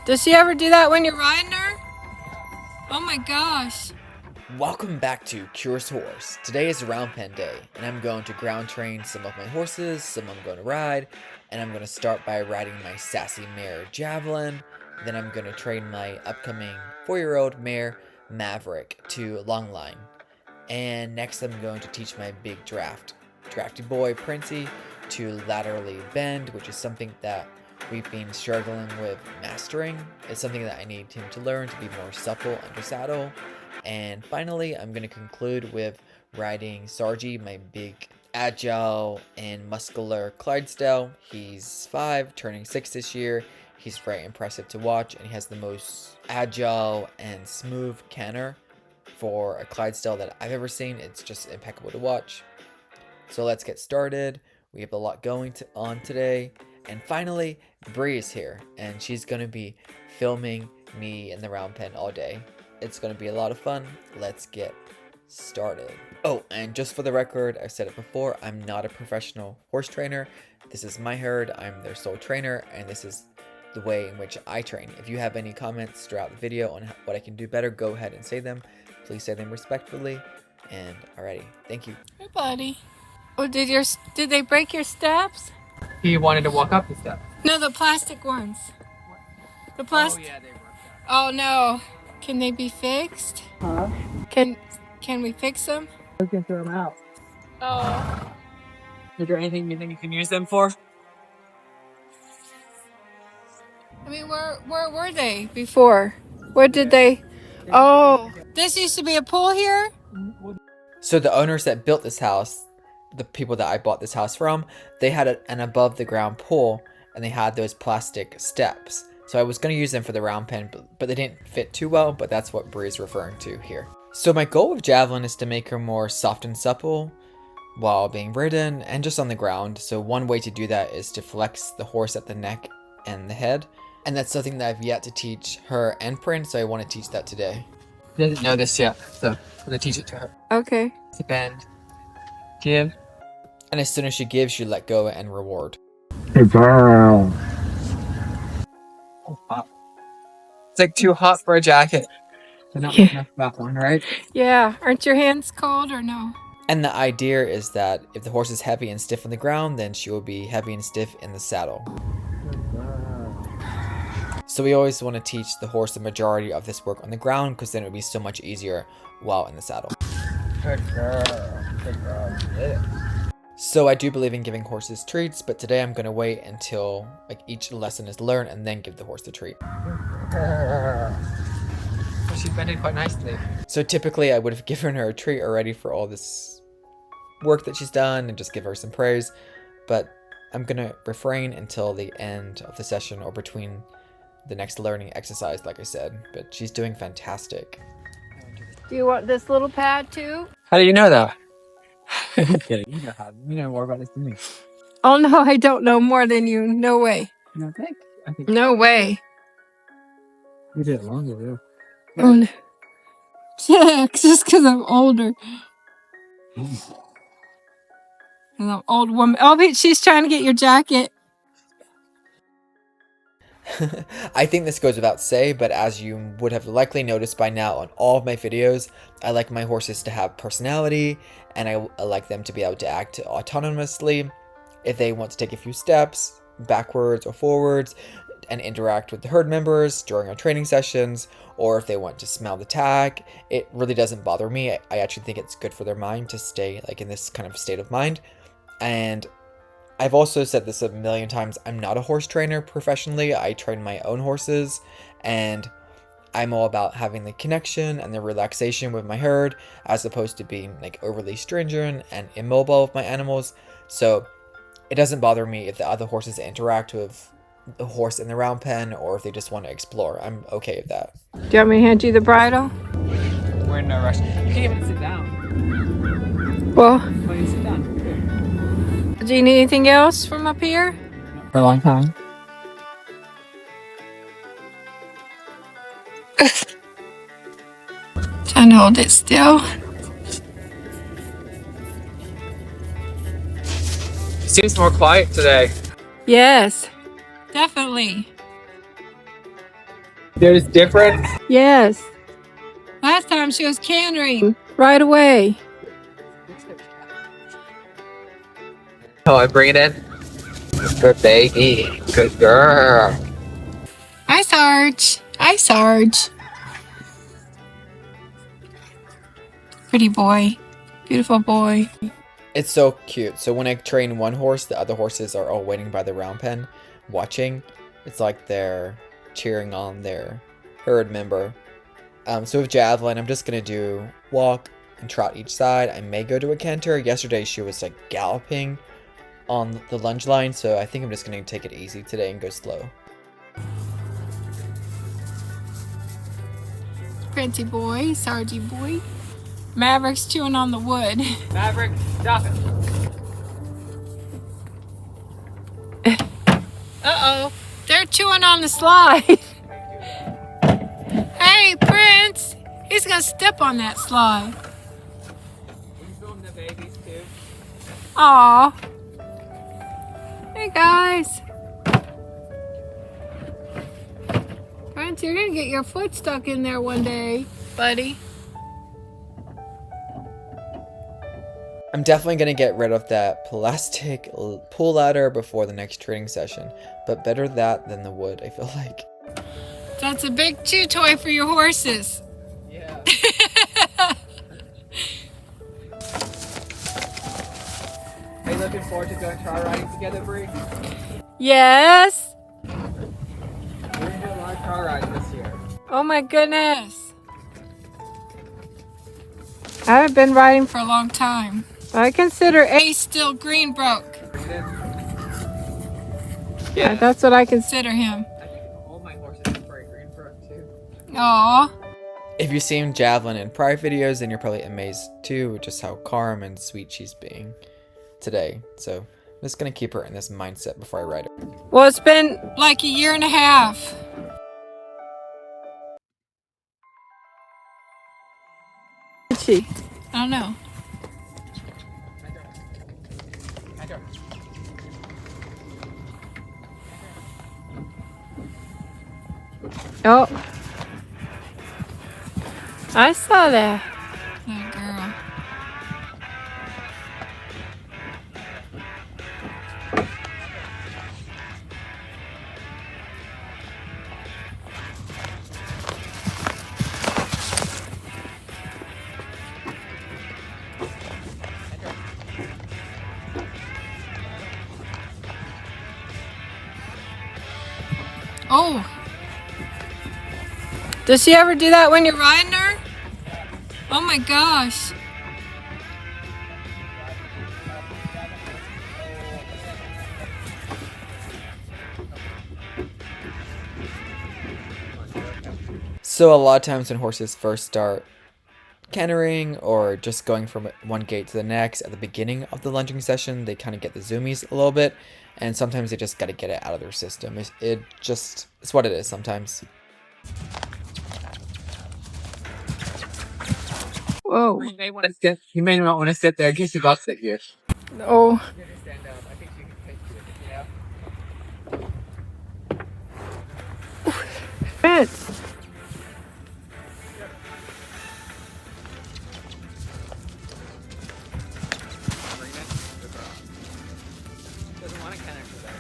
Does she ever do that when you're riding her? Oh my gosh. Welcome back to Curious Horse. Today is round pen day, and I'm going to ground train some of my horses, some I'm going to ride, and I'm going to start by riding my sassy mare Javelin. Then I'm going to train my upcoming 4-year-old mare Maverick to longline. And next I'm going to teach my big drafty boy Princey to laterally bend, which is something that we've been struggling with mastering. It's something that I need him to learn to be more supple under saddle. And finally, I'm going to conclude with riding Sarge, my big agile and muscular Clydesdale. He's 5, turning 6 this year. He's very impressive to watch, and he has the most agile and smooth canter for a Clydesdale that I've ever seen. It's just impeccable to watch. So let's get started. We have a lot going on today. And finally, Bree is here, and she's going to be filming me in the round pen all day. It's going to be a lot of fun. Let's get started. Oh, and just for the record, I've said it before, I'm not a professional horse trainer. This is my herd. I'm their sole trainer, and this is the way in which I train. If you have any comments throughout the video on what I can do better, go ahead and say them. Please say them respectfully. And alrighty, thank you. Hey, buddy. Oh, did they break your steps? He wanted to walk up the steps. No, the plastic ones. The plastic. Oh yeah, they broke that. Oh no. Can they be fixed? Huh? Can we fix them? We can throw them out. Oh. Is there anything you think you can use them for? I mean, where were they before? Where did they? Oh, this used to be a pool here? So the owners that built this house, the people that I bought this house from, they had an above the ground pool, and they had those plastic steps. So I was going to use them for the round pen, but they didn't fit too well, but that's what Bree is referring to here. So my goal with Javelin is to make her more soft and supple while being ridden and just on the ground. So one way to do that is to flex the horse at the neck and the head. And that's something that I've yet to teach her and Prince, so I want to teach that today. She doesn't know this yet, so I'm going to teach it to her. Okay. To bend. Give. And as soon as she gives, you let go and reward. Good girl. Oh, hot. It's like too hot for a jacket. But not enough for that one, right? Yeah. Aren't your hands cold or no? And the idea is that if the horse is heavy and stiff on the ground, then she will be heavy and stiff in the saddle. So we always want to teach the horse the majority of this work on the ground, because then it would be so much easier while in the saddle. Good girl. Good girl. You did it. So I do believe in giving horses treats, but today I'm going to wait until each lesson is learned and then give the horse the treat. Well, she's bending quite nicely. So typically I would have given her a treat already for all this work that she's done and just give her some praise, but I'm going to refrain until the end of the session or between the next learning exercise, like I said, but she's doing fantastic. Do you want this little pad too? How do you know that? You know more about this than me. Oh no, I don't know more than you. No way. You don't think? I think No way. you did it longer, though. Oh no. Yeah, just because I'm older. And I'm an old woman. Oh, wait, she's trying to get your jacket. I think this goes without say, but as you would have likely noticed by now on all of my videos, I like my horses to have personality, and I like them to be able to act autonomously. If they want to take a few steps, backwards or forwards, and interact with the herd members during our training sessions, or if they want to smell the tag, it really doesn't bother me. I actually think it's good for their mind to stay in this kind of state of mind. And I've also said this a million times, I'm not a horse trainer professionally. I train my own horses, and I'm all about having the connection and the relaxation with my herd, as opposed to being overly stringent and immobile with my animals. So it doesn't bother me if the other horses interact with the horse in the round pen, or if they just want to explore. I'm okay with that. Do you want me to hand you the bridle? We're in no rush. You can't even sit down. Well, Well, you sit down. do you need anything else from up here? For a long time. Trying to hold it still. Seems more quiet today. Yes, definitely. There's different. Yes. Last time she was cantering right away. Oh, I bring it in. Good baby. Good girl. Hi, Sarge. Hi, Sarge. Pretty boy. Beautiful boy. It's so cute. So when I train one horse, the other horses are all waiting by the round pen, watching. It's like they're cheering on their herd member. So with Javelin, I'm just gonna do walk and trot each side. I may go to a canter. Yesterday she was like galloping on the lunge line, so I think I'm just gonna take it easy today and go slow. Pretty boy. Sargy boy. Maverick's chewing on the wood. Maverick, stop it. Uh-oh. They're chewing on the slide. Hey, Prince. He's gonna step on that slide. We film the babies too. Aw. Hey, guys. Prince, you're gonna get your foot stuck in there one day, buddy. I'm definitely gonna get rid of that plastic pull ladder before the next training session, but better that than the wood, I feel like. That's a big chew toy for your horses. Yeah. Are you looking forward to going trial riding together, Bree? Yes. We're gonna do a lot of trial rides this year. Oh my goodness. I haven't been riding for a long time. I consider Ace still green broke. Bring it in. Yeah, that's what I consider him. I think all my horses are very green for it too. Aw. If you've seen Javelin in prior videos, then you're probably amazed too with just how calm and sweet she's being today. So I'm just gonna keep her in this mindset before I ride her. Well, it's been like a year and a half. She? I don't know. Oh. I saw that. That girl. Oh. Does she ever do that when you're riding her? Oh my gosh. So a lot of times when horses first start cantering or just going from one gait to the next at the beginning of the lunging session, they kind of get the zoomies a little bit, and sometimes they just got to get it out of their system. It's what it is sometimes. Whoa. You may want to sit. You may not want to sit there in case you got sit here. Oh. You're gonna stand up. I think she can take you. Yeah. Prince. Doesn't want to connect with us.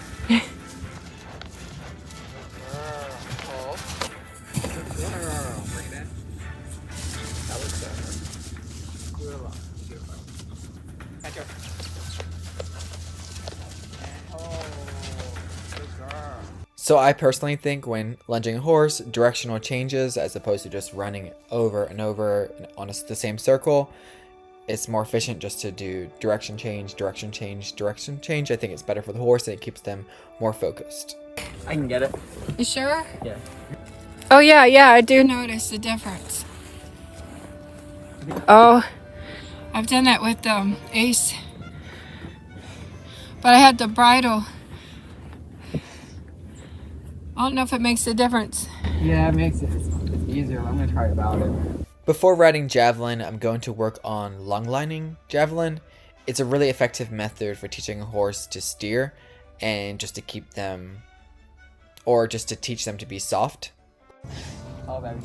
Bring it in. That was good. Good luck. Catch her. Oh, good girl. So I personally think when lunging a horse, directional changes as opposed to just running over and over on the same circle, it's more efficient just to do direction change, direction change, direction change. I think it's better for the horse and it keeps them more focused. I can get it. You sure? Yeah. Oh yeah, I do notice the difference. Oh, I've done that with Ace, but I had the bridle. I don't know if it makes a difference. Yeah, it makes it easier. I'm gonna try about it. Before riding Javelin, I'm going to work on longlining Javelin. It's a really effective method for teaching a horse to steer and just to keep them, or just to teach them to be soft. Oh, baby.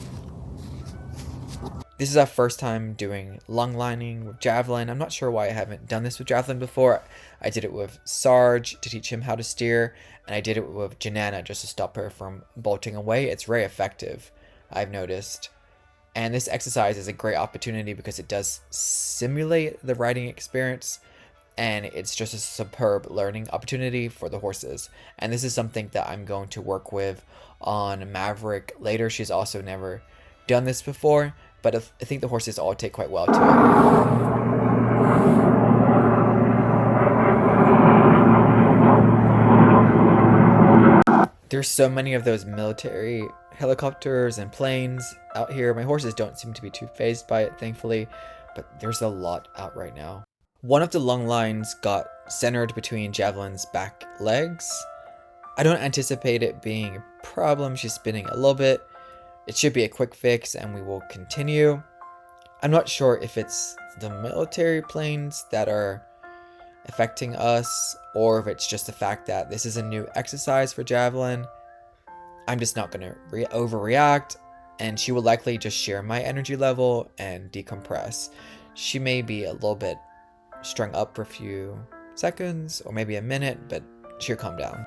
This is our first time doing long lining with Javelin. I'm not sure why I haven't done this with Javelin before. I did it with Sarge to teach him how to steer, and I did it with Janana just to stop her from bolting away. It's very effective, I've noticed. And this exercise is a great opportunity because it does simulate the riding experience, and it's just a superb learning opportunity for the horses. And this is something that I'm going to work with on Maverick later. She's also never done this before, but I think the horses all take quite well to it. There's so many of those military helicopters and planes out here. My horses don't seem to be too fazed by it, thankfully, but there's a lot out right now. One of the long lines got centered between Javelin's back legs. I don't anticipate it being a problem. She's spinning a little bit. It should be a quick fix and we will continue. I'm not sure if it's the military planes that are affecting us or if it's just the fact that this is a new exercise for Javelin. I'm just not going to overreact, and she will likely just share my energy level and decompress. She may be a little bit strung up for a few seconds or maybe a minute, but she'll calm down.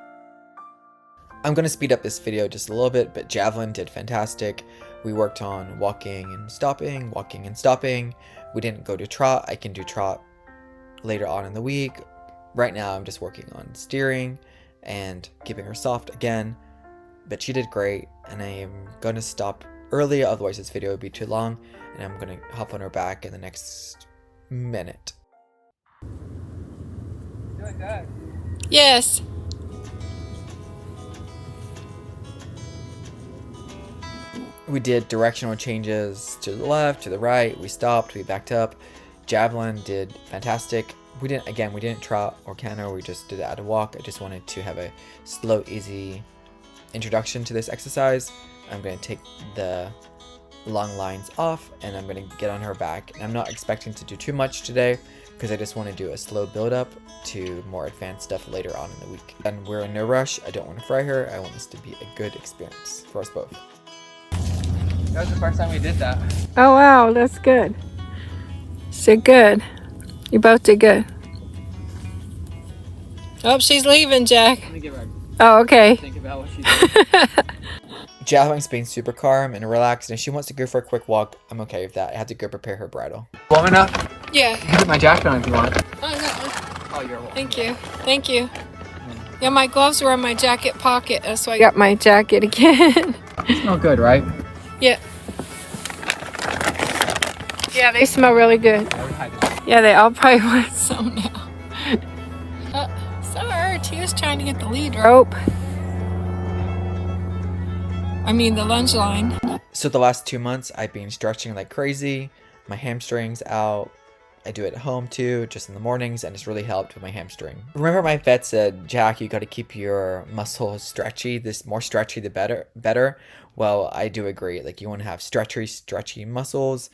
I'm going to speed up this video just a little bit, but Javelin did fantastic. We worked on walking and stopping, walking and stopping. We didn't go to trot. I can do trot later on in the week. Right now I'm just working on steering and keeping her soft again, but she did great, and I am going to stop early, otherwise this video would be too long, and I'm going to hop on her back in the next minute. Doing good. Yes. We did directional changes to the left, to the right. We stopped, we backed up. Javelin did fantastic. We didn't trot or canter. We just did it at a walk. I just wanted to have a slow, easy introduction to this exercise. I'm going to take the long lines off and I'm going to get on her back. And I'm not expecting to do too much today because I just want to do a slow build up to more advanced stuff later on in the week. And we're in no rush. I don't want to fry her. I want this to be a good experience for us both. That was the first time we did that. Oh, wow. That's good. So good. You both did good. Oh, she's leaving, Jack. Let me give her a Oh, okay. think about what she did. Javelin's being super calm and relaxed, and if she wants to go for a quick walk, I'm okay with that. I have to go prepare her bridle. Warming up? Yeah. You can put my jacket on if you want. Oh, no. Oh, you're welcome. Thank you. Thank you. Yeah, my gloves were in my jacket pocket. That's why I got my jacket again. You smell good, right? Yeah. Yeah, they smell really good. I would hide it. Yeah, they all probably want some now. Sarge, he was trying to get the lead rope. I mean, the lunge line. So the last 2 months, I've been stretching like crazy. My hamstring's out. I do it at home too, just in the mornings, and it's really helped with my hamstring. Remember my vet said, Jack, you got to keep your muscles stretchy. The more stretchy, the better. Well, I do agree. Like, you want to have stretchy muscles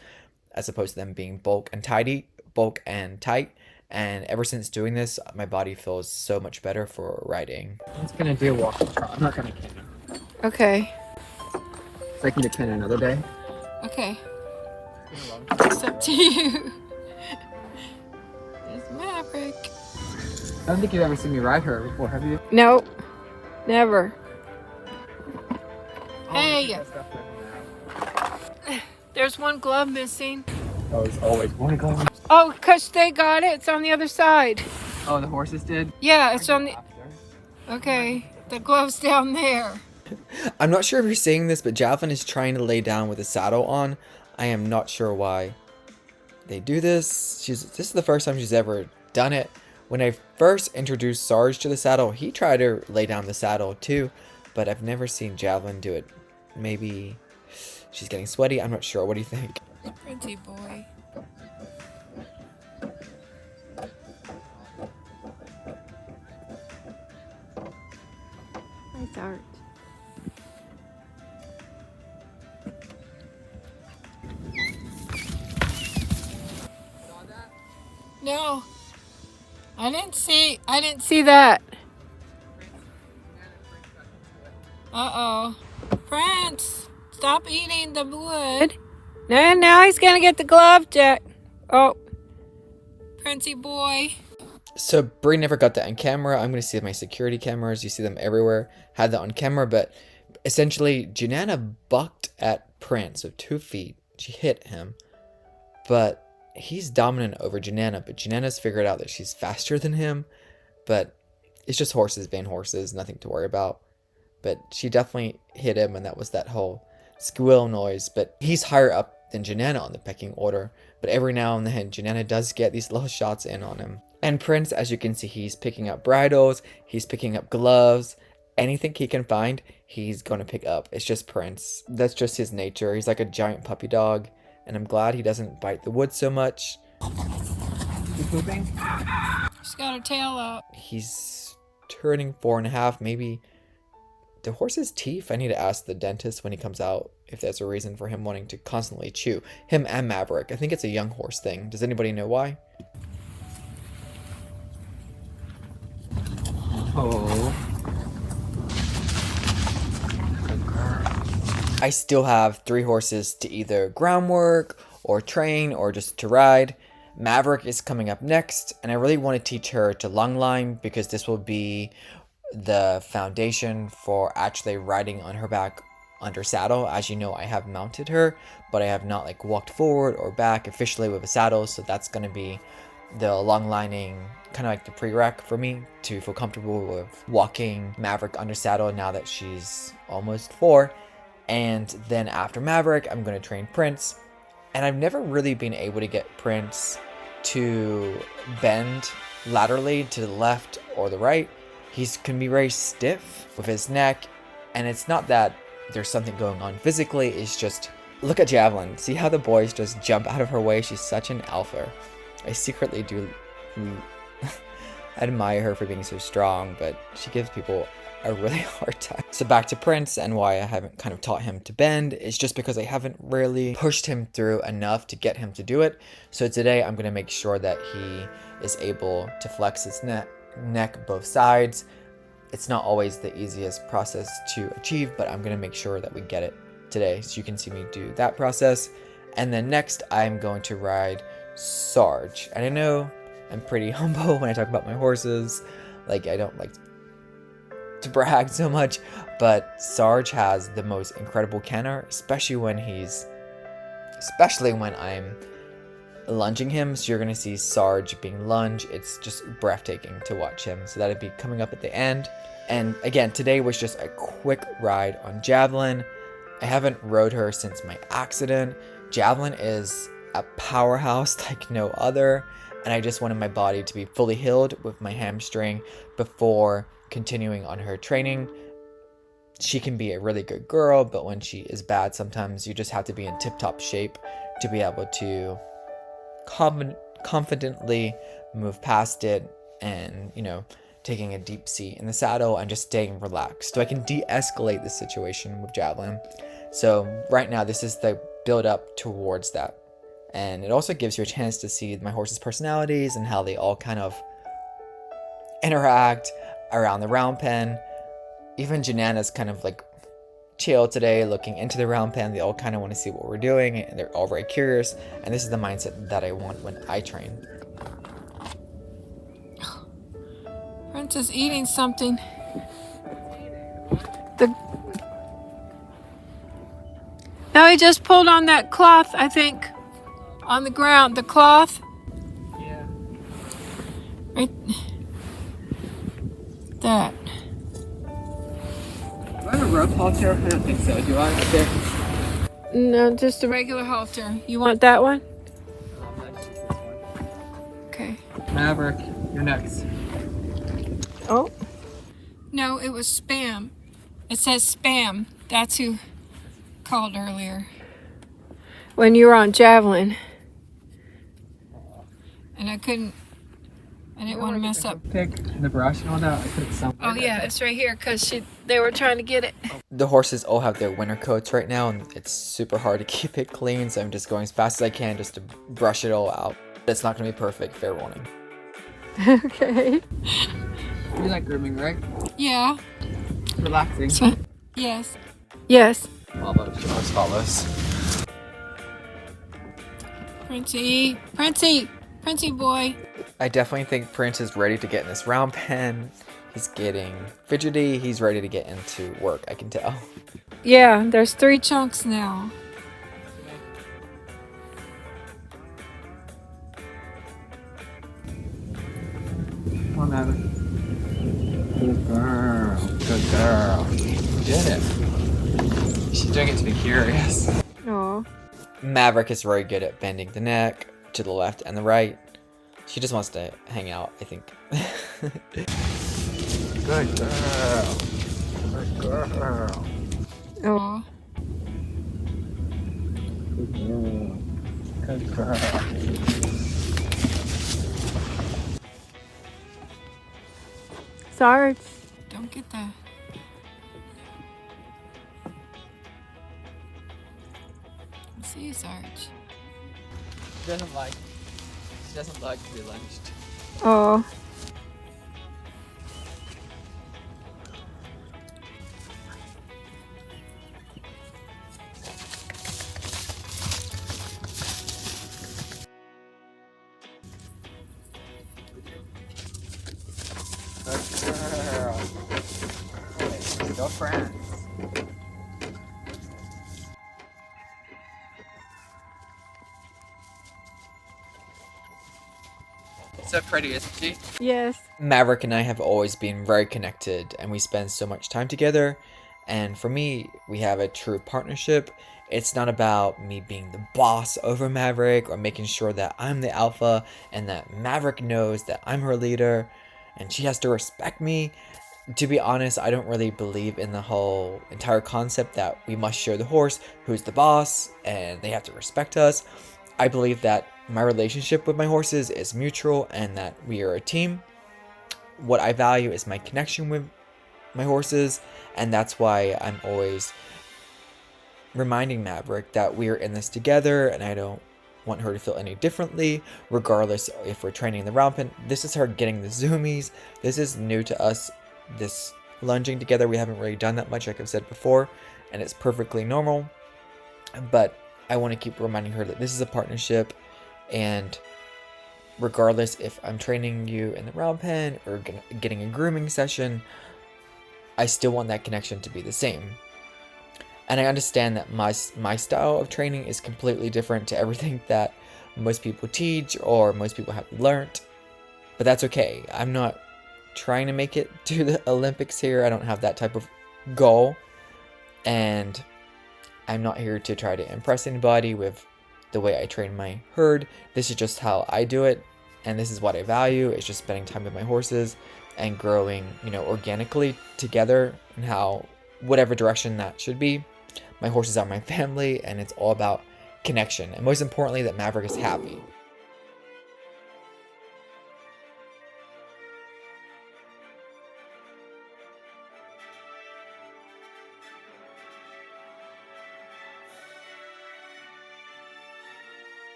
as opposed to them being bulk and tight. And ever since doing this, my body feels so much better for riding. I'm just gonna do a walk and trot. I'm not gonna canter. Okay. So I can do canter another day. Okay. It's up to you. There's Maverick. I don't think you've ever seen me ride her before, have you? Nope. Never. Hey. There's one glove missing. Oh, it's always one glove. Oh, because they got it. It's on the other side. Oh, the horses did? Yeah, it's on the... Okay. The glove's down there. I'm not sure if you're seeing this, but Javelin is trying to lay down with the saddle on. I am not sure why they do this. This is the first time she's ever done it. When I first introduced Sarge to the saddle, he tried to lay down the saddle too, but I've never seen Javelin do it. Maybe she's getting sweaty. I'm not sure. What do you think? Pretty boy. Nice art. No, I didn't see that. Uh-oh. Prince, Stop eating the wood. And now he's gonna get the glove, Jack. Oh, Princey boy. So Bree never got that on camera. I'm going to see my security cameras. You see them everywhere. Had that on camera, but essentially Janana bucked at Prince with 2 feet. She hit him, but he's dominant over Janana. But Janana's figured out that she's faster than him. But it's just horses being horses, nothing to worry about. But she definitely hit him, and that was that whole squeal noise. But he's higher up than Janana on the pecking order. But every now and then, Janana does get these little shots in on him. And Prince, as you can see, he's picking up bridles, he's picking up gloves, anything he can find, he's going to pick up. It's just Prince. That's just his nature. He's like a giant puppy dog, and I'm glad he doesn't bite the wood so much. You pooping? She's got her tail out. He's turning 4.5, maybe. The horse's teeth, I need to ask the dentist when he comes out if there's a reason for him wanting to constantly chew. Him and Maverick. I think it's a young horse thing. Does anybody know why? Oh. I still have 3 horses to either groundwork or train or just to ride. Maverick is coming up next, and I really want to teach her to longline because this will be the foundation for actually riding on her back under saddle. As you know, I have mounted her, but I have not like walked forward or back officially with a saddle, so that's going to be the longlining, kind of like the prereq for me to feel comfortable with walking Maverick under saddle now that she's almost 4. And then after Maverick, I'm going to train Prince. And I've never really been able to get Prince to bend laterally to the left or the right. He can be very stiff with his neck, and it's not that there's something going on physically, it's just, look at Javelin. See how the boys just jump out of her way? She's such an alpha. I secretly do admire her for being so strong, but she gives people a really hard time. So back to Prince and why I haven't kind of taught him to bend. It's just because I haven't really pushed him through enough to get him to do it. So today I'm going to make sure that he is able to flex his neck both sides. It's not always the easiest process to achieve, but I'm going to make sure that we get it today. So you can see me do that process. And then next I'm going to ride Sarge. And I know I'm pretty humble when I talk about my horses. Like, I don't like to brag so much, but Sarge has the most incredible canter, especially when I'm lunging him. So you're gonna see Sarge being lunged. It's just breathtaking to watch him. So that'd be coming up at the end. And again, today was just a quick ride on Javelin. I haven't rode her since my accident. Javelin is a powerhouse like no other, and I just wanted my body to be fully healed with my hamstring before continuing on her training. She can be a really good girl, but when she is bad, sometimes you just have to be in tip-top shape to be able to confidently move past it and, you know, taking a deep seat in the saddle and just staying relaxed so I can de-escalate the situation with Javelin. So right now this is the build up towards that, and it also gives you a chance to see my horses' personalities and how they all kind of interact around the round pen. Even Janana's kind of like chill today, looking into the round pen. They all kind of want to see what we're doing, and they're all very curious, and this is the mindset that I want when I train. Prince is eating something. No, he just pulled on that cloth, I think, on the ground. The cloth. Yeah. Right. That. Do I have a rope halter? I don't think so. Do I? Okay. No, just a regular halter. You want that one? Let's use this one. Okay. Maverick, you're next. Oh. No, it was Spam. It says Spam. That's who called earlier. When you were on Javelin. And I didn't want to mess up. Pick the brush and all that. I put it somewhere. Oh yeah, it's right here because they were trying to get it. The horses all have their winter coats right now, and it's super hard to keep it clean, so I'm just going as fast as I can just to brush it all out. It's not going to be perfect, fair warning. Okay. You like grooming, right? Yeah. Relaxing. Yes. Yes. Follows, George follows. Princey, Princey, Princey boy. I definitely think Prince is ready to get in this round pen. He's getting fidgety. He's ready to get into work, I can tell. Yeah, there's 3 chunks now. Come on, Maverick. Good girl. Good girl. You did it. She's doing it to be curious. Aw. Maverick is very good at bending the neck to the left and the right. She just wants to hang out, I think. Good girl. Good girl. Aw. Good girl. Good girl. Sarge. Don't get that. See you, Sarge. She doesn't like to be lynched. Oh. Good girl. Still friends. So pretty, isn't she? Yes. Maverick and I have always been very connected, and we spend so much time together. And for me, we have a true partnership. It's not about me being the boss over Maverick or making sure that I'm the alpha and that Maverick knows that I'm her leader and she has to respect me. To be honest, I don't really believe in the whole entire concept that we must show the horse who's the boss and they have to respect us. I believe that my relationship with my horses is mutual and that we are a team. What I value is my connection with my horses, and that's why I'm always reminding Maverick that we're in this together, and I don't want her to feel any differently, regardless if we're training in the round pen. This is her getting the zoomies. This is new to us, this lunging together. We haven't really done that much, like I've said before, and it's perfectly normal. But I want to keep reminding her that this is a partnership, and regardless if I'm training you in the round pen or getting a grooming session, I still want that connection to be the same. And I understand that my style of training is completely different to everything that most people teach or most people have learned. But that's okay. I'm not trying to make it to the Olympics here. I don't have that type of goal. And I'm not here to try to impress anybody with the way I train my herd. This is just how I do it. And this is what I value. It's just spending time with my horses and growing, organically together, and how whatever direction that should be. My horses are my family, and it's all about connection. And most importantly, that Maverick is happy.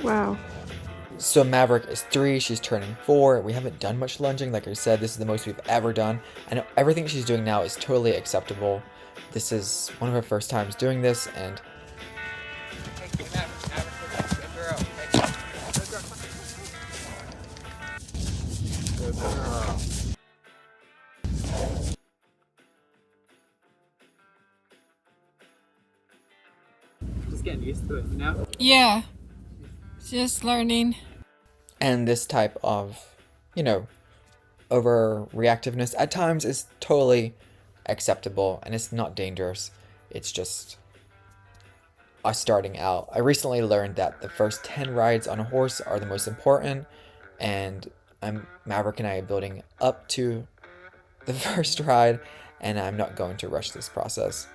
Wow. So Maverick is 3, she's turning 4. We haven't done much lunging. Like I said, this is the most we've ever done. I know everything she's doing now is totally acceptable. This is one of her first times doing this, and Just getting used to it, Yeah. Just learning. And this type of, overreactiveness at times is totally acceptable, and it's not dangerous. It's just us starting out. I recently learned that the first 10 rides on a horse are the most important, and Maverick and I are building up to the first ride, and I'm not going to rush this process.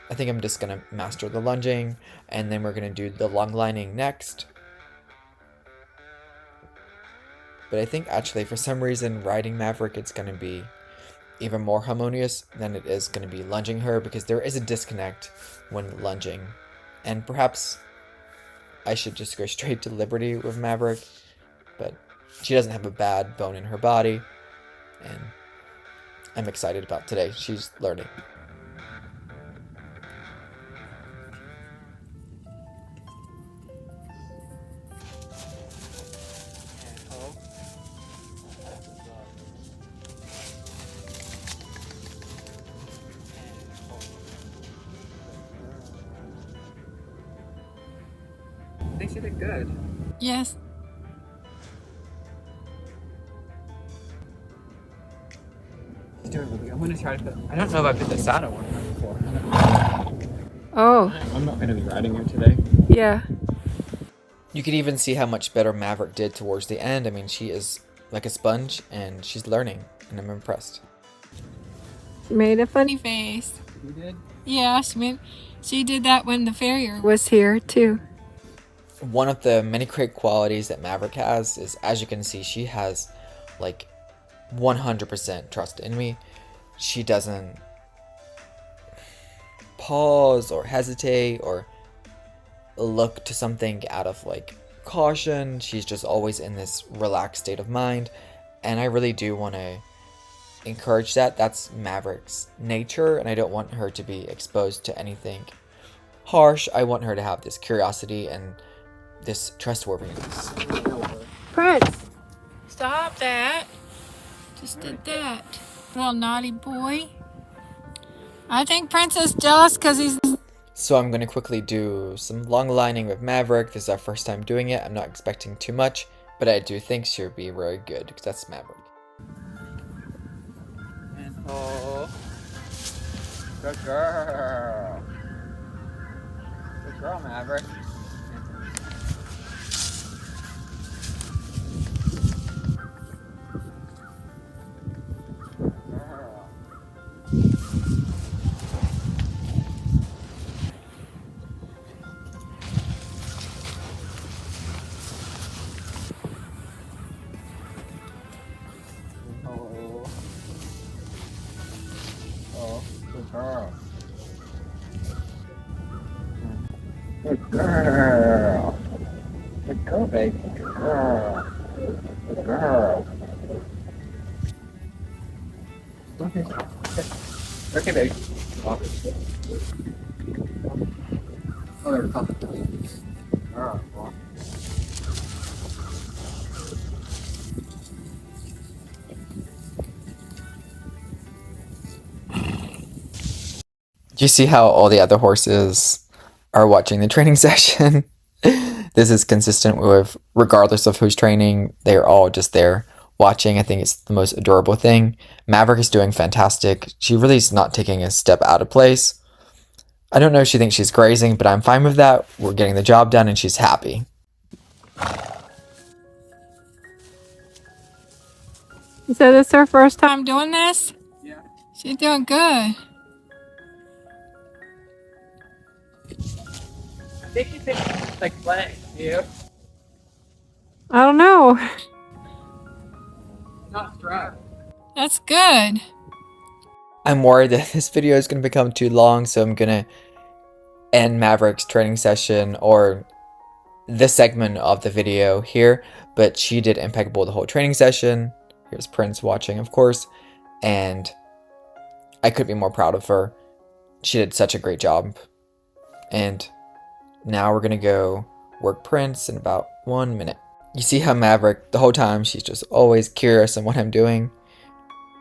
I think I'm just going to master the lunging, and then we're going to do the long lining next. but I think actually for some reason riding Maverick it's going to be even more harmonious than it is going to be lunging her, because there is a disconnect when lunging. And perhaps I should just go straight to Liberty with Maverick, but she doesn't have a bad bone in her body, and I'm excited about today. She's learning. I think she did good. Yes. She's doing really good. I'm gonna try to put. I don't know if I put the saddle on her before. Oh. I'm not gonna be riding her today. Yeah. You can even see how much better Maverick did towards the end. I mean, she is like a sponge, and she's learning, and I'm impressed. She made a funny face. You did? Yeah, she did that when the farrier was here too. One of the many great qualities that Maverick has is, as you can see, she has like 100% trust in me. She doesn't pause or hesitate or look to something out of like caution. She's just always in this relaxed state of mind, and I really do want to encourage that. That's Maverick's nature, and I don't want her to be exposed to anything harsh. I want her to have this curiosity and this trustworthiness. Prince, stop that. Just did that. Little naughty boy. I think Prince is jealous because he's... So I'm going to quickly do some long lining with Maverick. This is our first time doing it. I'm not expecting too much, but I do think she'll be very good because that's Maverick. And oh, good girl. Good girl, Maverick. Good girl. Good girl, baby. Good girl. Good girl. Okay. Okay, baby. Oh, there we go. Girl. Do you see how all the other horses are watching the training session? This is consistent with, regardless of who's training, they're all just there watching. I think it's the most adorable thing. Maverick is doing fantastic. She really is not taking a step out of place. I don't know if she thinks she's grazing, but I'm fine with that. We're getting the job done, and she's happy. So this is her first time doing this? Yeah. She's doing good. I think you think like playing, you? I don't know. Not stressed. That's good. I'm worried that this video is going to become too long, so I'm going to end Maverick's training session, or this segment of the video here, but she did impeccable the whole training session. Here's Prince watching, of course, and I couldn't be more proud of her. She did such a great job, and now we're going to go work Prince in about 1 minute. You see how Maverick, the whole time, she's just always curious on what I'm doing.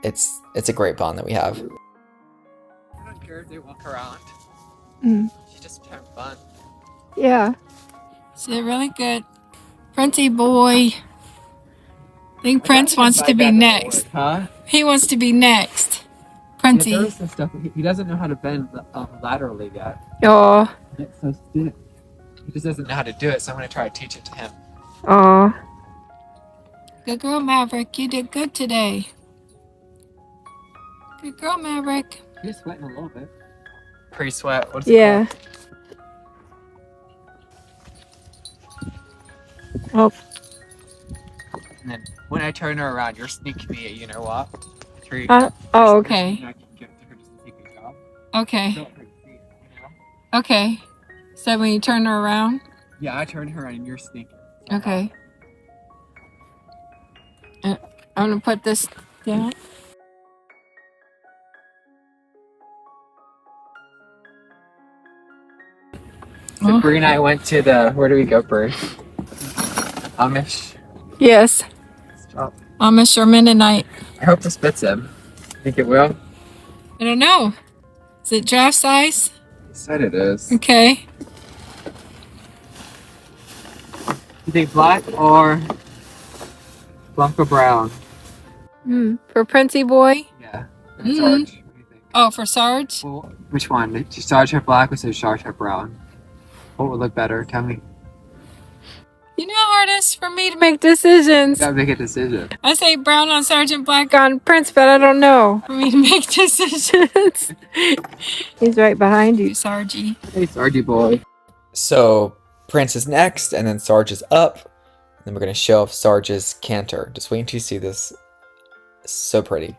It's a great bond that we have. I don't care if they walk around. She's just having fun. Yeah. She did really good. Princey boy. I think Prince wants to be next. Huh? He wants to be next. Princey. Yeah, some stuff. He doesn't know how to bend laterally yet. Aw. It's so stiff. He just doesn't know how to do it, so I'm going to try to teach it to him. Aw. Good girl, Maverick. You did good today. Good girl, Maverick. You're sweating a little bit. Pre-sweat. What's Yeah. it called? Oh. And then when I turn her around, you're sneaking me. You know what? Oh, okay. I can give it to her just to take a job. Okay. Don't hurt her, you know? Okay. So when you turn her around? Yeah, I turn her around and you're sneaking. Okay. I'm gonna put this down. So Bree and I went to the, where do we go, Bree? Amish. Yes. Oh. Amish or Mennonite. I hope this fits him. Think it will? I don't know. Is it draft size? He said it is. Okay. You think black or Blanco brown? For Princey Boy? Yeah. Sarge, what do you think? Oh, for Sarge? Well, which one? Did Sarge have black or did Sarge have brown? What would look better? Tell me. You know how hard it is for me to make decisions. You gotta make a decision. I say brown on Sarge and black on Prince, but I don't know for me to make decisions. He's right behind you, Sargy. Hey, Sargy boy. So Prince is next, and then Sarge is up. And then we're going to show off Sarge's canter. Just wait until you see this. So pretty.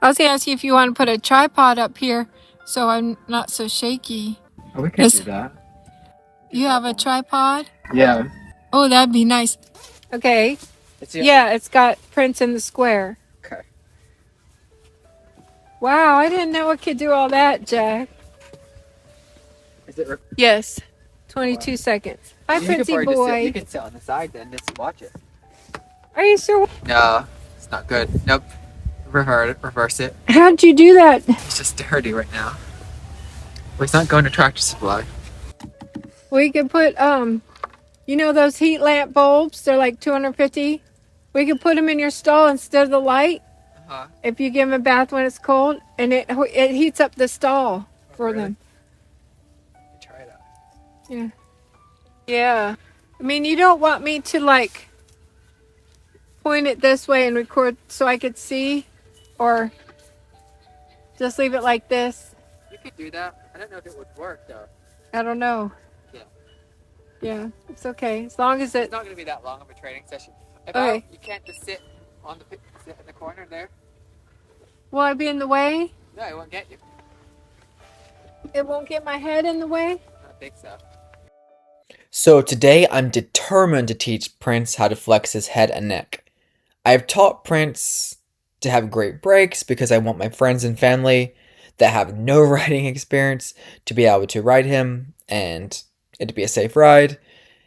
I was going to ask you if you want to put a tripod up here so I'm not so shaky. Oh, we can do that. You have a tripod? Yeah. Oh, that'd be nice. Okay. Yeah, it's got Prince in the square. Okay. Wow, I didn't know it could do all that, Jack. Is it? Yes. 22 seconds. Hi, Princey boy. You can sit on the side then, just watch it. Are you sure? No, it's not good. Nope. Reverse it. How'd you do that? It's just dirty right now. Well, it's not going to Tractor Supply. We could put, you know those heat lamp bulbs? They're like 250. We could put them in your stall instead of the light. If you give them a bath when it's cold, and it heats up the stall for them. Try it out. Yeah. Yeah. I mean, you don't want me to like point it this way and record so I could see, or just leave it like this. You could do that. I don't know if it would work though. I don't know. Yeah. Yeah, it's okay as long as It's not going to be that long of a training session. Okay. You can't just sit in the corner there. Will I be in the way? No, it won't get you. It won't get my head in the way? I don't think so. So today I'm determined to teach Prince how to flex his head and neck. I've taught Prince to have great breaks because I want my friends and family that have no riding experience to be able to ride him and it to be a safe ride.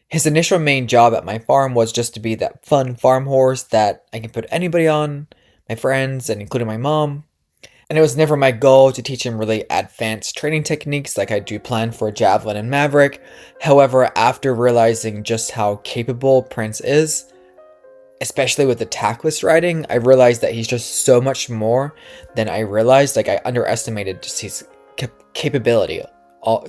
His initial main job at my farm was just to be that fun farm horse that I can put anybody on, my friends and including my mom. And it was never my goal to teach him really advanced training techniques like I do plan for Javelin and Maverick. However, after realizing just how capable Prince is, especially with the tackless riding, I realized that he's just so much more than I realized. Like, I underestimated just his capability.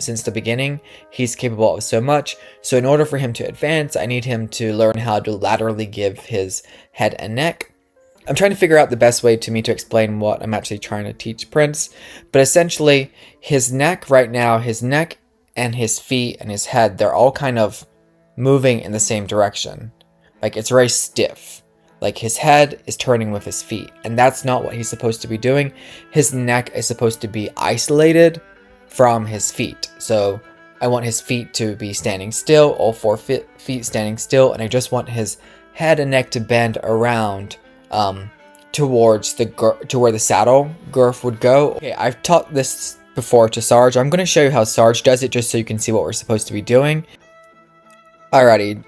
Since the beginning, he's capable of so much. So in order for him to advance, I need him to learn how to laterally give his head and neck. I'm trying to figure out the best way to explain what I'm actually trying to teach Prince. But essentially, his neck right now, his neck and his feet and his head, they're all kind of moving in the same direction. Like, it's very stiff. Like, his head is turning with his feet. And that's not what he's supposed to be doing. His neck is supposed to be isolated from his feet. So I want his feet to be standing still, all 4 feet standing still. And I just want his head and neck to bend around towards to where the saddle girth would go. Okay, I've taught this before to Sarge. I'm going to show you how Sarge does it just so you can see what we're supposed to be doing. Alrighty,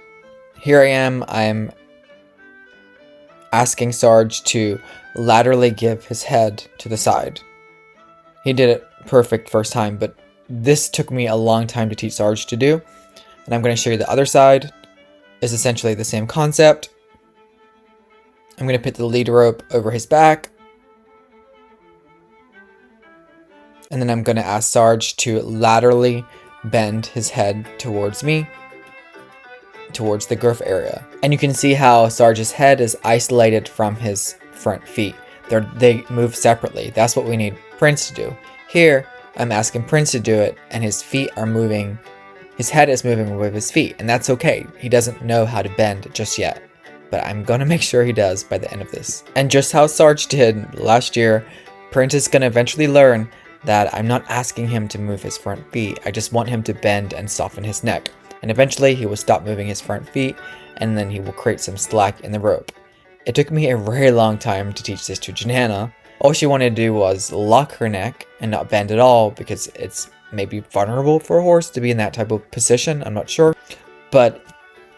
here I am. I'm asking Sarge to laterally give his head to the side. He did it perfect first time, but this took me a long time to teach Sarge to do. And I'm going to show you the other side. Is essentially the same concept. I'm going to put the lead rope over his back. And then I'm going to ask Sarge to laterally bend his head towards me, towards the girth area. And you can see how Sarge's head is isolated from his front feet. They move separately. That's what we need Prince to do. Here, I'm asking Prince to do it, and his feet are moving. His head is moving with his feet, and that's okay. He doesn't know how to bend just yet. but I'm gonna make sure he does by the end of this. And just how Sarge did last year, Prince is gonna eventually learn that I'm not asking him to move his front feet, I just want him to bend and soften his neck. And eventually he will stop moving his front feet, and then he will create some slack in the rope. It took me a very long time to teach this to Janana. All she wanted to do was lock her neck and not bend at all, because it's maybe vulnerable for a horse to be in that type of position, I'm not sure. But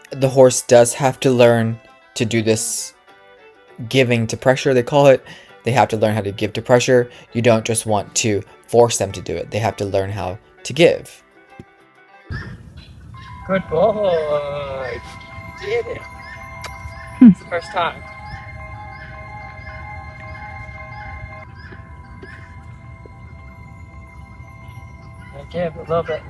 the horse does have to learn to do this giving to pressure, they call it. They have to learn how to give to pressure. You don't just want to force them to do it. They have to learn how to give. Good boy. Did it. It's the first time. And give a little bit.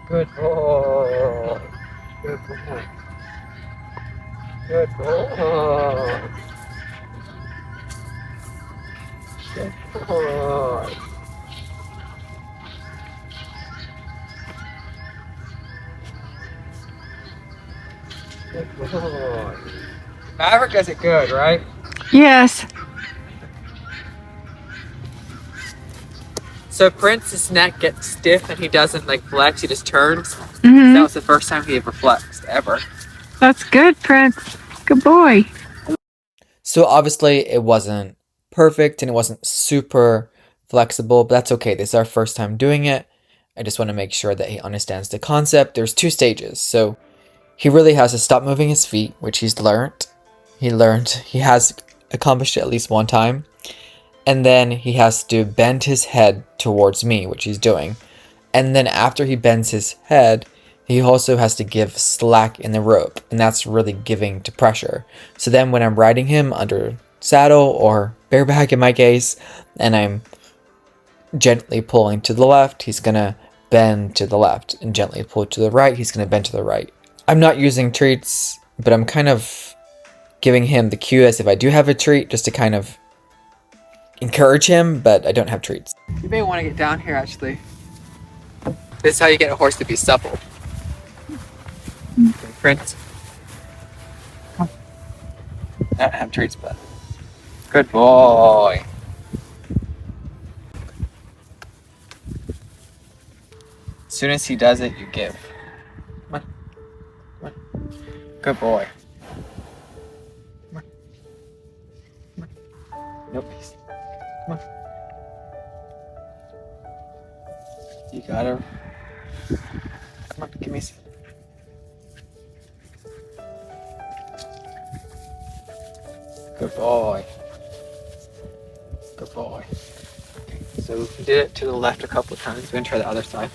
Good boy. Good boy. Good boy. Good boy. Good boy. Maverick does it good, right? Yes. So Prince's neck gets stiff and he doesn't like flex, he just turns. Mm-hmm. That was the first time he ever flexed, ever. That's good, Prince. Good boy. So obviously it wasn't perfect and it wasn't super flexible, but that's okay. This is our first time doing it. I just want to make sure that he understands the concept. There's 2 stages. So he really has to stop moving his feet, which he's learned. He has accomplished it at least one time. And then he has to bend his head towards me, which he's doing. And then after he bends his head, he also has to give slack in the rope. And that's really giving to pressure. So then when I'm riding him under saddle or bareback in my case, and I'm gently pulling to the left, he's going to bend to the left. And gently pull to the right, he's going to bend to the right. I'm not using treats, but I'm kind of giving him the cue as if I do have a treat, just to kind of encourage him, but I don't have treats. You may want to get down here actually. This is how you get a horse to be supple. Okay, Prince. Come. I don't have treats, but good boy. As soon as he does it, you give. Come on. Come on. Good boy. Come on. Come on. Nope. Come on. You got her. Come on, give me some. Good boy. Good boy. Okay, so we did it to the left a couple of times. We're gonna try the other side.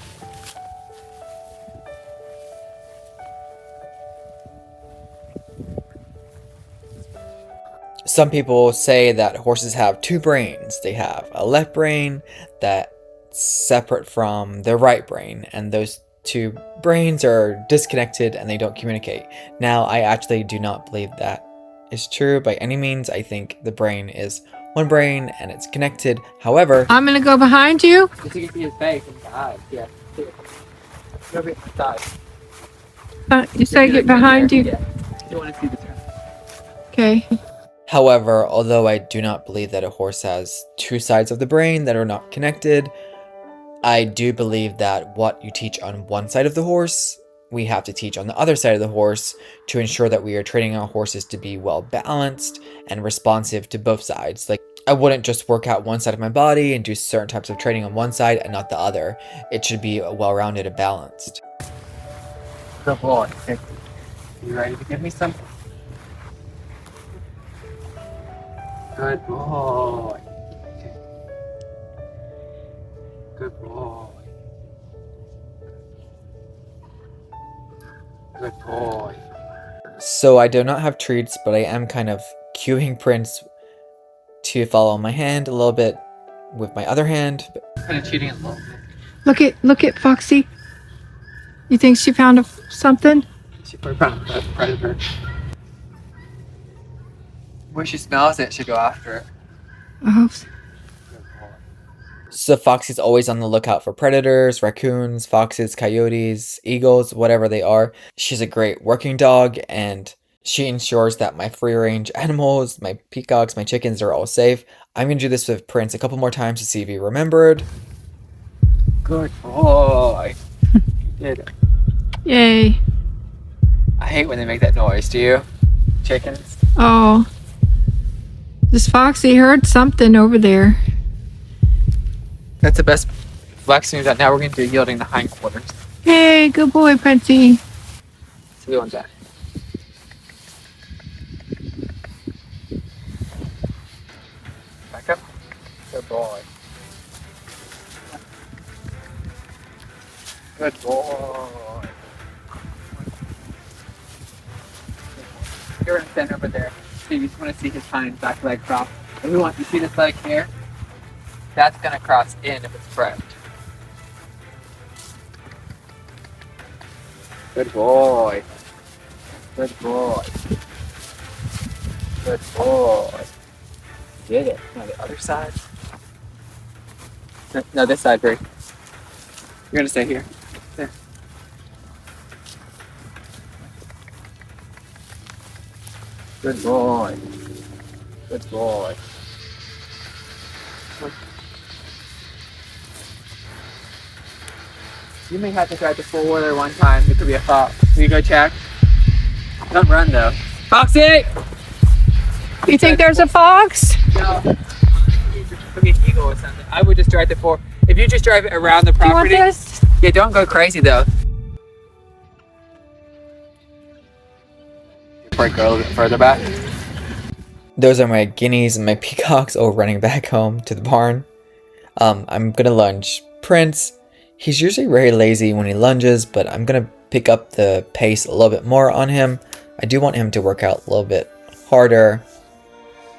Some people say that horses have 2 brains. They have a left brain that's separate from their right brain, and those 2 brains are disconnected and they don't communicate. Now, I actually do not believe that is true by any means. I think the brain is one brain and it's connected. However, I'm going to go behind you. Just so you can see his face and the eyes. Yeah. Go get the eyes. You say get behind you. Yeah. You want to see the turn. Okay. However, although I do not believe that a horse has 2 sides of the brain that are not connected, I do believe that what you teach on one side of the horse, we have to teach on the other side of the horse to ensure that we are training our horses to be well balanced and responsive to both sides. Like, I wouldn't just work out one side of my body and do certain types of training on one side and not the other. It should be well-rounded and balanced. Good boy. Okay. You ready to give me some? Good boy. Okay. Good boy. Good boy. So I do not have treats, but I am kind of cueing Prince to follow my hand a little bit with my other hand. Kind of cheating a little bit. Look at Foxy. You think she found something? She probably found a predator. When she smells it, she'll go after it. Oh. Good boy. So Foxy's always on the lookout for predators, raccoons, foxes, coyotes, eagles, whatever they are. She's a great working dog, and she ensures that my free-range animals, my peacocks, my chickens are all safe. I'm going to do this with Prince a couple more times to see if he remembered. Good boy. Did it. Yay. I hate when they make that noise, do you? Chickens? Oh. This Foxy heard something over there. That's the best flex we've done. Now we're going to do yielding the hindquarters. Hey, good boy, Princey. So we want that. Back up. Good boy. Good boy. You're going to stand over there. So you just want to see his hind back leg cross. And we want you see this leg here? That's going to cross in if it's prepped. Good boy. Good boy. Good boy. Did it. Now the other side. No, this side, Brie. You're going to stay here. There. Good boy. Good boy. You may have to try the four-wheeler one time. It could be a fox. Will you go check? Don't run though. Foxy! You think there's a fox? No. It could be an eagle or something. I would just drive the four. If you just drive it around the Do you want property. this? Yeah, don't go crazy though. Before I go a little bit further back. Those are my guineas and my peacocks all running back home to the barn. I'm gonna lunge Prince. He's usually very lazy when he lunges, but I'm gonna pick up the pace a little bit more on him. I do want him to work out a little bit harder,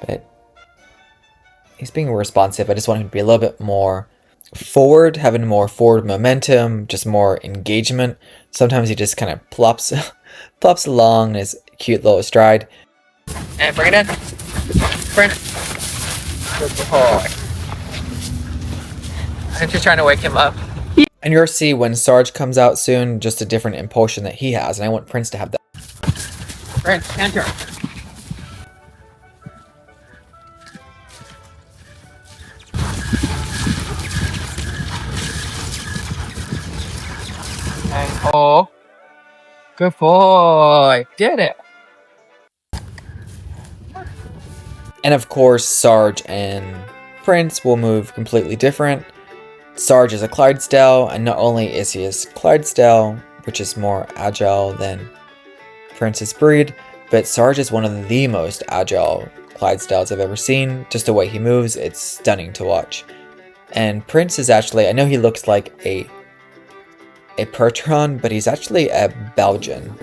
but he's being responsive. I just want him to be a little bit more forward, having more forward momentum, just more engagement. Sometimes he just kind of plops along in his cute little stride. And bring it in. Prince. Good boy. I'm just trying to wake him up. And you'll see when Sarge comes out soon, just a different impulsion that he has, and I want Prince to have that. Prince, canter. And oh, good boy. Did it. And of course, Sarge and Prince will move completely different. Sarge is a Clydesdale, and not only is he a Clydesdale, which is more agile than Prince's breed, but Sarge is one of the most agile Clydesdales I've ever seen. Just the way he moves, it's stunning to watch. And Prince is actually, I know he looks like a Percheron, but he's actually a Belgian.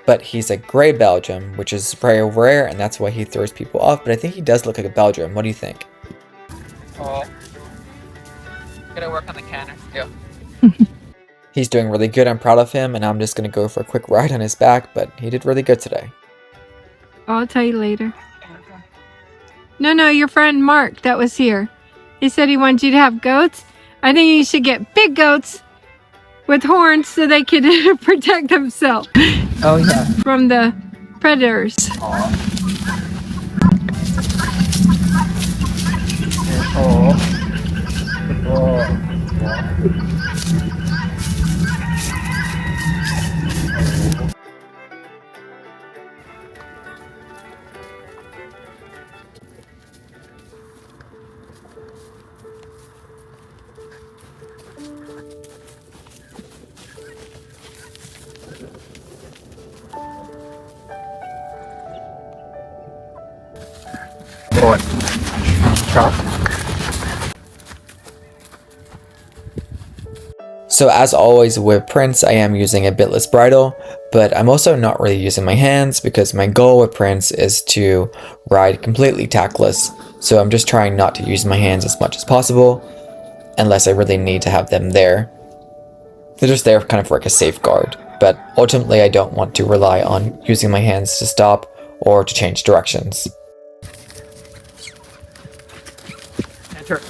But he's a grey Belgian, which is very rare, and that's why he throws people off. But I think he does look like a Belgian. What do you think? Oh. Gonna work on the canter still. He's doing really good. I'm proud of him, and I'm just going to go for a quick ride on his back, but he did really good today. I'll tell you later. No, your friend Mark that was here. He said he wanted you to have goats. I think you should get big goats with horns so they could protect themselves Oh yeah. from the predators. Oh. Oh. Boy. Chop. So as always with Prince, I am using a bitless bridle, but I'm also not really using my hands because my goal with Prince is to ride completely tackless. So I'm just trying not to use my hands as much as possible, unless I really need to have them there. They're just there kind of for like a safeguard, but ultimately I don't want to rely on using my hands to stop or to change directions. Enter.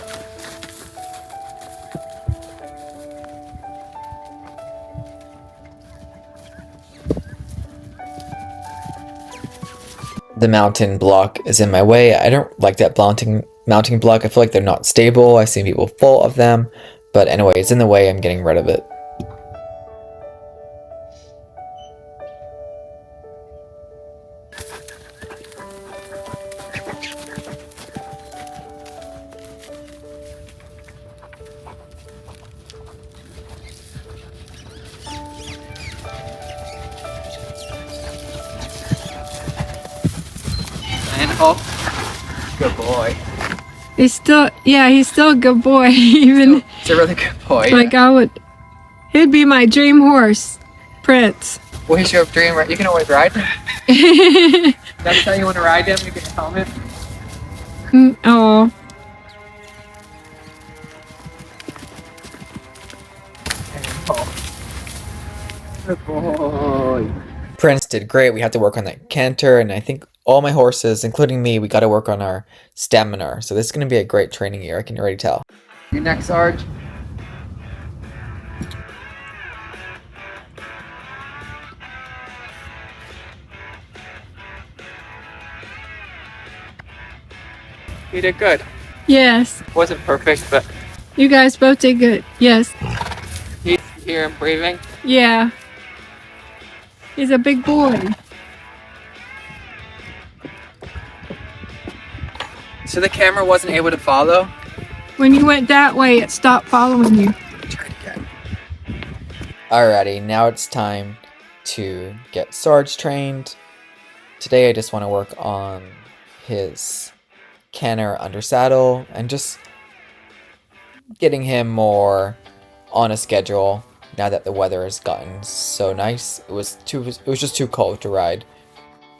the mountain block is in my way. I don't like that mounting block. I feel like they're not stable. I've seen people fall of them. But anyway, it's in the way. I'm getting rid of it. And oh, good boy. He's still a good boy. Even It's a really good boy. like he'd be my dream horse, Prince. Well, he's your dream, right? You can always ride him. Next time you want to ride him, you can help him. Oh. Good boy. Prince did great. We had to work on that canter, and I think all my horses, including me, we got to work on our stamina. So this is going to be a great training year. I can already tell. You next, Sarge. You did good. Yes. Wasn't perfect, but You guys both did good. Yes. you hear him breathing. Yeah. He's a big boy. So the camera wasn't able to follow. When you went that way, it stopped following you. Try it again. Alrighty, now it's time to get Sarge trained. Today I just want to work on his canter under saddle and just getting him more on a schedule now that the weather has gotten so nice. It was just too cold to ride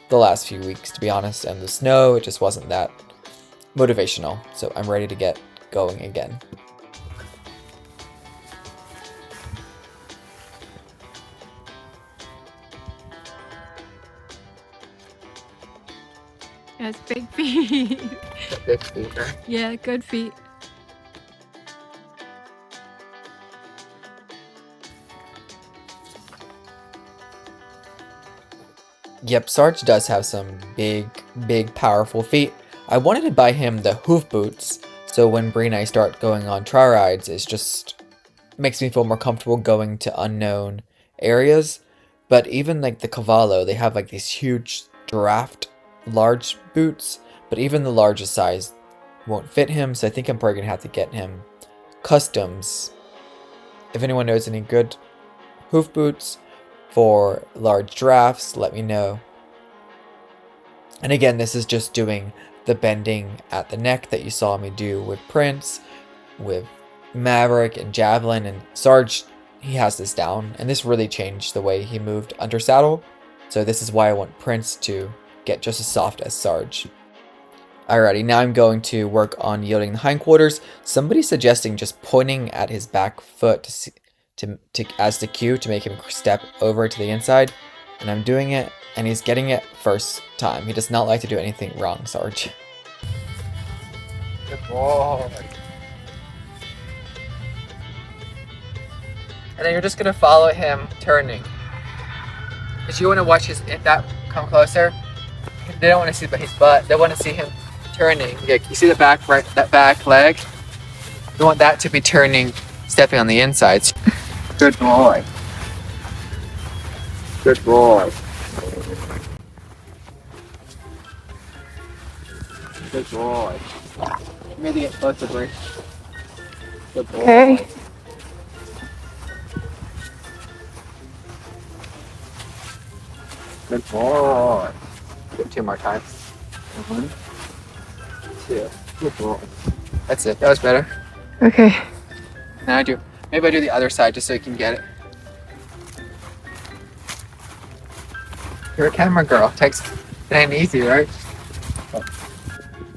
the last few weeks, to be honest, and the snow, it just wasn't that motivational. So I'm ready to get going again. Has big feet. Big feet, right? Yeah, good feet. Yep, Sarge does have some big, powerful feet. I wanted to buy him the hoof boots, so when Bree and I start going on trail rides, it just makes me feel more comfortable going to unknown areas. But even like the Cavallo, they have like these huge draft large boots, but even the largest size won't fit him, so I think I'm probably gonna have to get him customs. If anyone knows any good hoof boots for large drafts, let me know. And again, this is just doing the bending at the neck that you saw me do with Prince, with Maverick and Javelin, and Sarge, he has this down, and this really changed the way he moved under saddle. So this is why I want Prince to get just as soft as Sarge. Alrighty, now I'm going to work on yielding the hindquarters. Somebody's suggesting just pointing at his back foot as the cue to make him step over to the inside, and I'm doing it, and he's getting it first time. He does not like to do anything wrong, Sarge. Good boy. And then you're just gonna follow him turning. Because you want to watch if that come closer. They don't want to see his butt. They want to see him turning. Yeah, you see the back, right? That back leg. You want that to be turning, stepping on the insides. Good boy. Good boy. Good boy. Maybe get closer, Bree. Good boy. Okay. Good boy. Do it 2 more times. 1, 2. Good boy. That's it. That was better. Okay. Now maybe I do the other side just so you can get it. You're a camera girl. It ain't easy, right?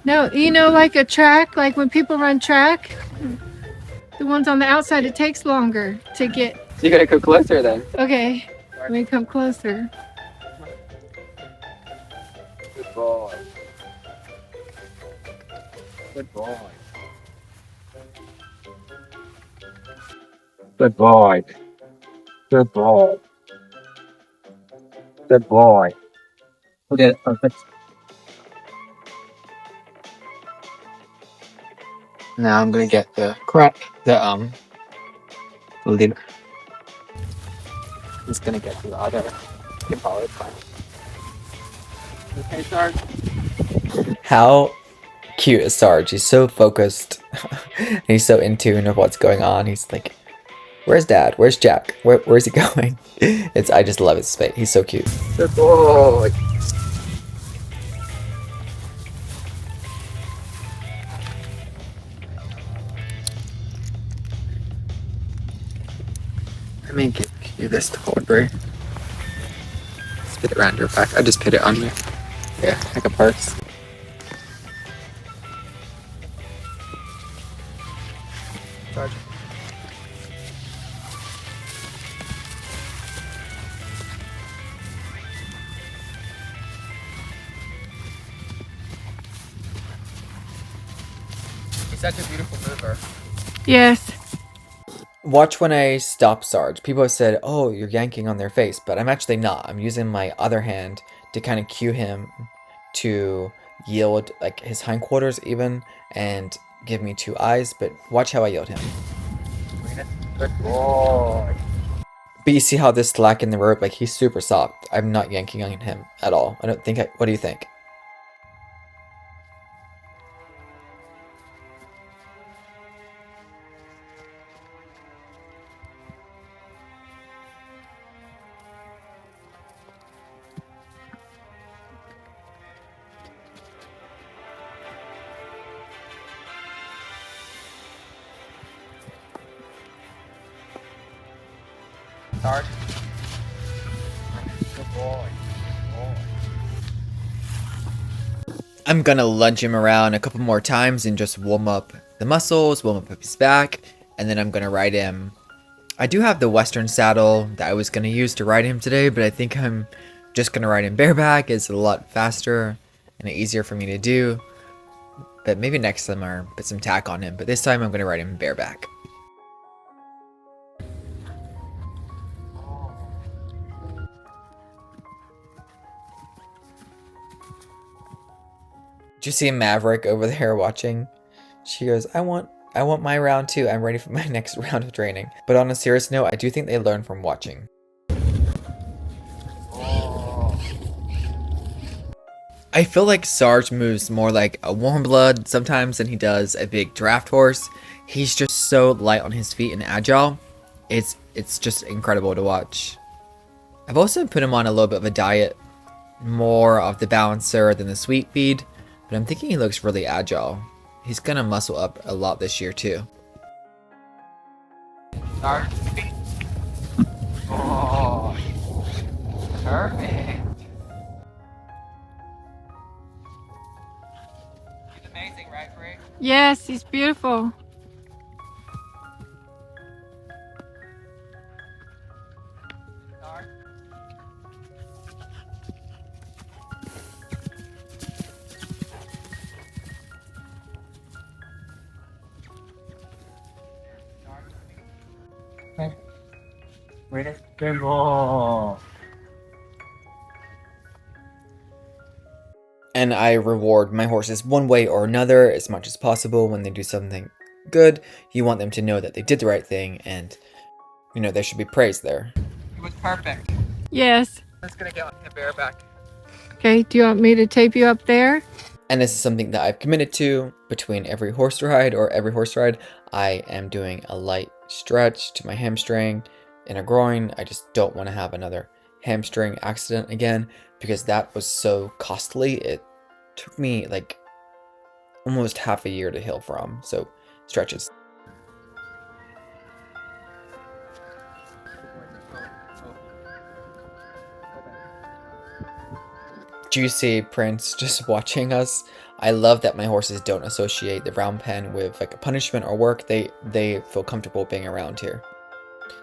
No, like a track, like when people run track, the ones on the outside, it takes longer to get. So you gotta go closer then. Okay. Let me come closer. Good boy. Good boy. Good boy. Good boy. Good boy. We did it. Perfect. Now I'm gonna get the leader. He's gonna get the other. You can follow it fine. Okay, Sarge. How cute is Sarge? He's so focused. He's so in tune with what's going on. He's like, where's Dad? Where's Jack? Where's he going? I just love his face. He's so cute. Good boy. Let me give you this toy. Spit it around your back. I just put it on you. Yeah, like a purse. Sarge. He's such a beautiful mover. Yes. Watch when I stop Sarge. People have said, oh, you're yanking on their face, but I'm actually not. I'm using my other hand to kind of cue him to yield like his hindquarters even and give me 2 eyes, but watch how I yield him. Good boy. But you see how this slack in the rope, like he's super soft. I'm not yanking on him at all. What do you think? Sarge. Good boy. I'm gonna lunge him around a couple more times and just warm up the muscles, warm up his back, and then I'm gonna ride him. I do have the Western saddle that I was gonna use to ride him today, but I think I'm just gonna ride him bareback. It's a lot faster and easier for me to do. But maybe next time I'll put some tack on him, but this time I'm gonna ride him bareback. Did you see Maverick over there watching? She goes, I want my round too. I'm ready for my next round of training. But on a serious note, I do think they learn from watching. I feel like Sarge moves more like a warm blood sometimes than he does a big draft horse. He's just so light on his feet and agile. It's just incredible to watch. I've also put him on a little bit of a diet, more of the balancer than the sweet feed, but I'm thinking he looks really agile. He's gonna muscle up a lot this year too. Sarge. Oh, perfect. He's amazing, right, Brie? Yes, he's beautiful. Sarge. Okay. Ready? Good boy. And I reward my horses one way or another as much as possible when they do something good. You want them to know that they did the right thing and, you know, there should be praise there. It was perfect. Yes. I'm just gonna get on the bareback. Okay, do you want me to tape you up there? And this is something that I've committed to between every horse ride I am doing a light stretch to my hamstring and a groin. I just don't want to have another hamstring accident again because that was so costly. It took me like almost half a year to heal from. So stretches. Do you see Prince just watching us? I love that my horses don't associate the round pen with like a punishment or work. They feel comfortable being around here.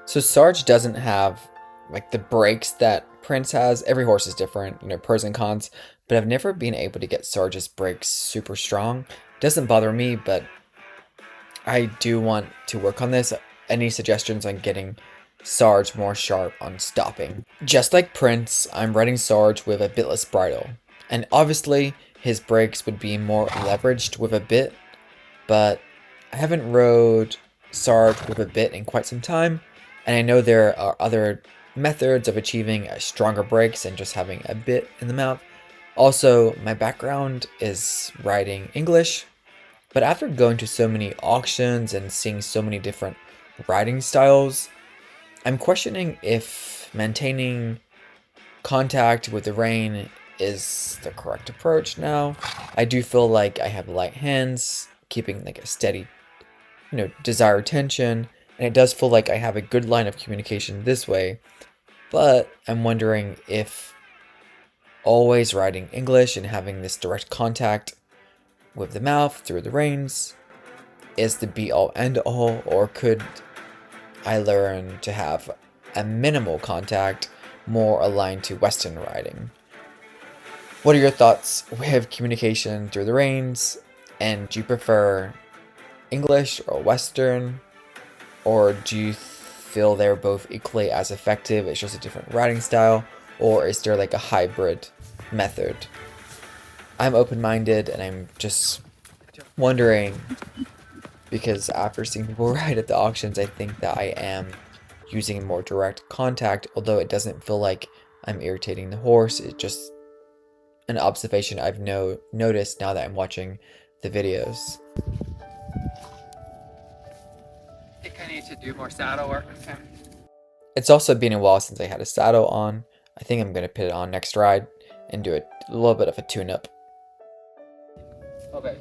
So Sarge doesn't have like the brakes that Prince has. Every horse is different, you know, pros and cons, but I've never been able to get Sarge's brakes super strong. Doesn't bother me, but I do want to work on this. Any suggestions on getting Sarge more sharp on stopping? Just like Prince, I'm riding Sarge with a bitless bridle. And obviously, his brakes would be more leveraged with a bit, but I haven't rode Sarge with a bit in quite some time, and I know there are other methods of achieving stronger brakes than just having a bit in the mouth. Also, my background is riding English, but after going to so many auctions and seeing so many different riding styles, I'm questioning if maintaining contact with the rein is the correct approach now. I do feel like I have light hands, keeping like a steady, desired tension, and it does feel like I have a good line of communication this way, but I'm wondering if always riding English and having this direct contact with the mouth through the reins is the be all end all, or could I learn to have a minimal contact more aligned to Western riding? What are your thoughts with communication through the reins? And do you prefer English or Western? Or do you feel they're both equally as effective? It's just a different riding style? Or is there like a hybrid method? I'm open-minded and I'm just wondering, because after seeing people ride at the auctions, I think that I am using more direct contact, although it doesn't feel like I'm irritating the horse. It's just an observation I've noticed now that I'm watching the videos. I think I need to do more saddle work with him. It's also been a while since I had a saddle on. I think I'm going to put it on next ride and do a little bit of a tune-up. Okay.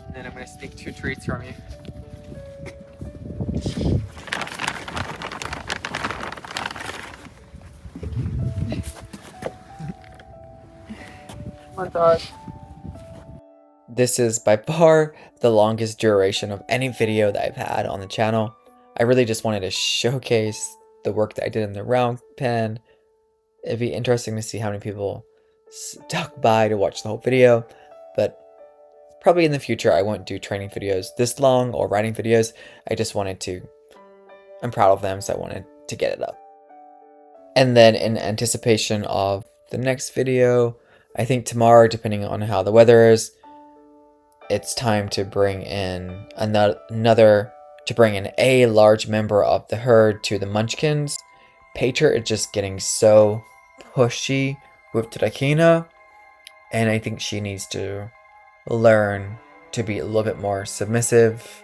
And then I'm going to sneak 2 treats from you. Come on, Sarge. This is by far the longest duration of any video that I've had on the channel. I really just wanted to showcase the work that I did in the round pen. It'd be interesting to see how many people stuck by to watch the whole video, but probably in the future I won't do training videos this long or riding videos. I'm proud of them, so I wanted to get it up. And then in anticipation of the next video, I think tomorrow, depending on how the weather is, it's time to bring in a large member of the herd to the Munchkins. Patriot is just getting so pushy with Trakina, and I think she needs to learn to be a little bit more submissive,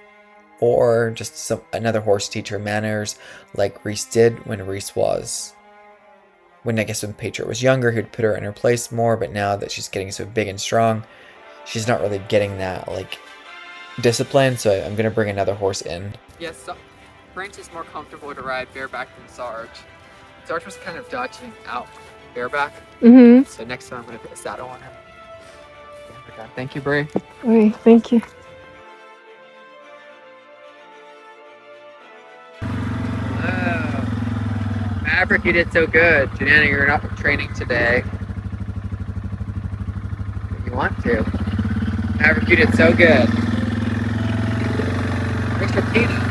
or just another horse teach her manners like Reese did when when Patriot was younger. He'd put her in her place more, but now that she's getting so big and strong, she's not really getting that discipline, so I'm gonna bring another horse in. Yes, so Brent is more comfortable to ride bareback than Sarge. Sarge was kind of dodging out bareback, so next time I'm going to put a saddle on him. Yeah, we're done. Thank you, Bray. Okay, thank you. Hello. Maverick, you did so good. Janana, you're not training today. If you want to. Maverick, you did so good. Where's your peanut?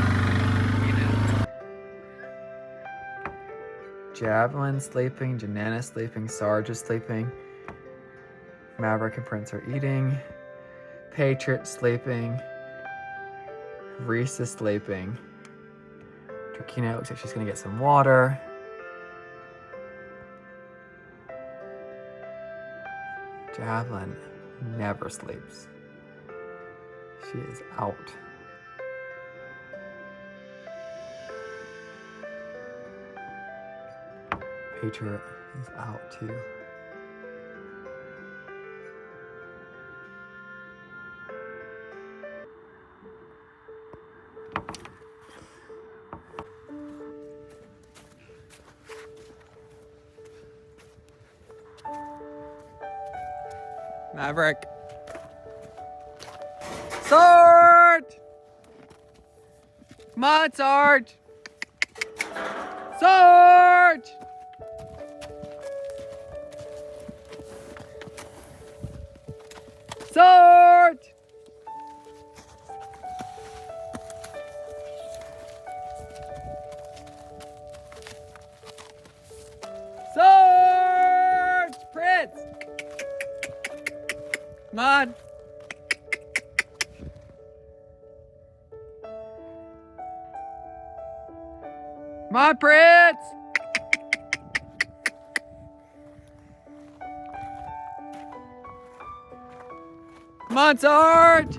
Javelin sleeping, Janana sleeping, Sarge is sleeping. Maverick and Prince are eating. Patriot sleeping. Reese is sleeping. Trakina looks like she's gonna get some water. Javelin never sleeps. She is out. Patriot is out too. Maverick. Sarge! Come on, Sarge! Sarge! Sarge! Come on, Prince! Come on, Sarge!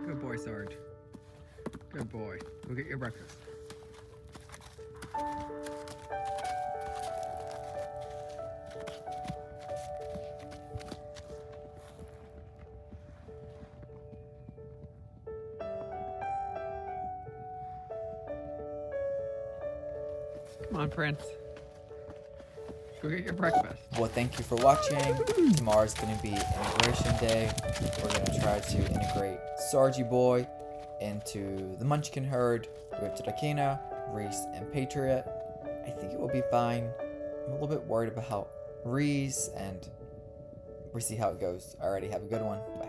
Good boy, Sarge. Good boy. Go get your breakfast. Come on, Prince. Go get your breakfast. Well, thank you for watching. Tomorrow's going to be integration day. We're going to try to integrate Sargy Boy into the Munchkin herd with Tadakina, Reese, and Patriot. I think it will be fine. I'm a little bit worried about Reese, and we'll see how it goes. Alrighty, have a good one. Bye.